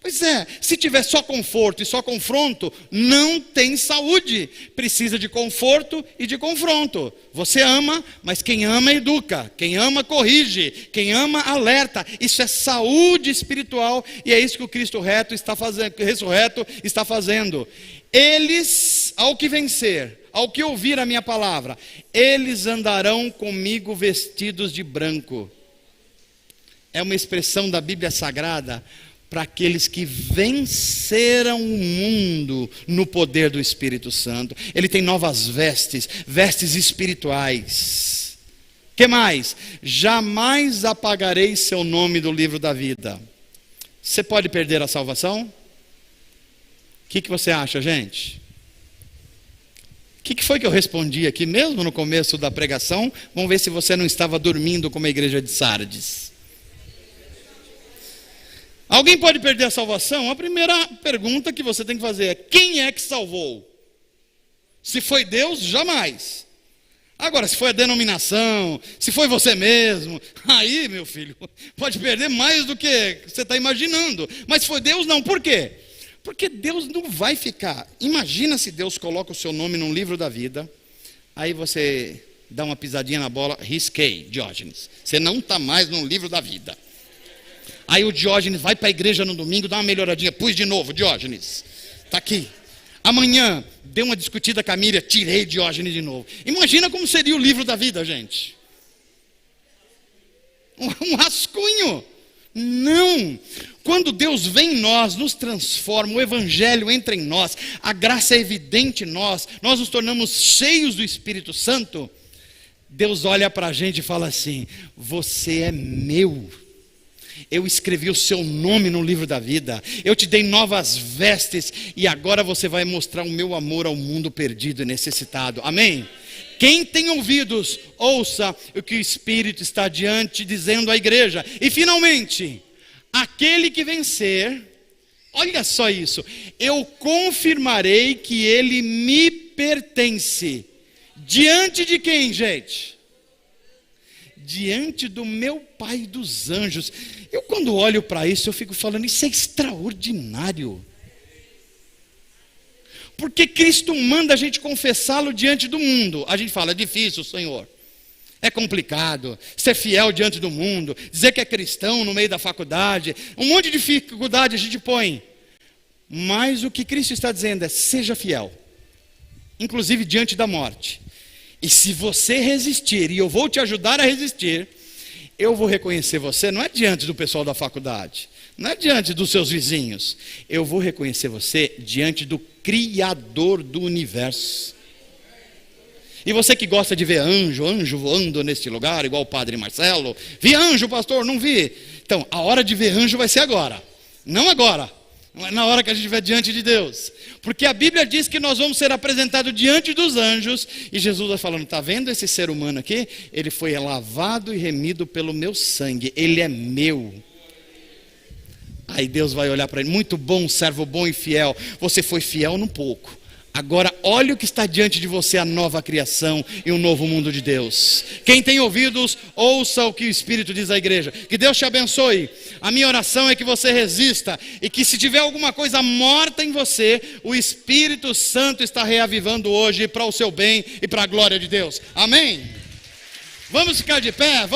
Pois é, se tiver só conforto e só confronto, não tem saúde. Precisa de conforto e de confronto. Você ama, mas quem ama educa, quem ama corrige, quem ama alerta. Isso é saúde espiritual e é isso que o Cristo ressurreto está fazendo. Eles, ao que vencer, ao que ouvir a minha palavra, eles andarão comigo vestidos de branco. É uma expressão da Bíblia Sagrada para aqueles que venceram o mundo no poder do Espírito Santo. Ele tem novas vestes, vestes espirituais. Que mais? Jamais apagarei seu nome do livro da vida. Você pode perder a salvação? O que você acha, gente? O que foi que eu respondi aqui mesmo no começo da pregação? Vamos ver se você não estava dormindo como a igreja de Sardes. Alguém pode perder a salvação? A primeira pergunta que você tem que fazer é: quem é que salvou? Se foi Deus, jamais. Agora, se foi a denominação, se foi você mesmo, aí, meu filho, pode perder mais do que você está imaginando. Mas se foi Deus, não. Por quê? Porque Deus não vai ficar. Imagina se Deus coloca o seu nome num livro da vida, aí você dá uma pisadinha na bola: risquei, Diógenes. Você não está mais no livro da vida. Aí o Diógenes vai para a igreja no domingo, dá uma melhoradinha, pus de novo, Diógenes, está aqui. Amanhã, deu uma discutida com a Miriam, tirei Diógenes de novo. Imagina como seria o livro da vida, gente. Um rascunho. Não. Quando Deus vem em nós, nos transforma, o Evangelho entra em nós, a graça é evidente em nós, nós nos tornamos cheios do Espírito Santo. Deus olha para a gente e fala assim: você é meu. Eu escrevi o seu nome no livro da vida. Eu te dei novas vestes. E agora você vai mostrar o meu amor ao mundo perdido e necessitado. Amém? Quem tem ouvidos, ouça o que o Espírito está diante dizendo à igreja. E finalmente, aquele que vencer, olha só isso: eu confirmarei que ele me pertence. Diante de quem, gente? Diante do meu Pai dos anjos. Eu, quando olho para isso, eu fico falando: isso é extraordinário. Porque Cristo manda a gente confessá-lo diante do mundo. A gente fala: é difícil, Senhor, é complicado ser fiel diante do mundo, dizer que é cristão no meio da faculdade, um monte de dificuldade a gente põe. Mas o que Cristo está dizendo é: seja fiel, inclusive diante da morte. E se você resistir, e eu vou te ajudar a resistir, Eu vou reconhecer você, não é diante do pessoal da faculdade, não é diante dos seus vizinhos. Eu vou reconhecer você diante do Criador do universo. E você que gosta de ver anjo voando neste lugar, igual o padre Marcelo. Vi anjo, pastor, não vi. Então, a hora de ver anjo vai ser agora. Não agora. Não é na hora que a gente estiver diante de Deus. Porque a Bíblia diz que nós vamos ser apresentados diante dos anjos. E Jesus vai falando, está vendo esse ser humano aqui? Ele foi lavado e remido pelo meu sangue. Ele é meu. Aí Deus vai olhar para ele, muito bom, servo bom e fiel. Você foi fiel num pouco. Agora olha o que está diante de você, a nova criação e o novo mundo de Deus. Quem tem ouvidos, ouça o que o Espírito diz à igreja. Que Deus te abençoe. A minha oração é que você resista e que se tiver alguma coisa morta em você, o Espírito Santo está reavivando hoje para o seu bem e para a glória de Deus. Amém? Vamos ficar de pé?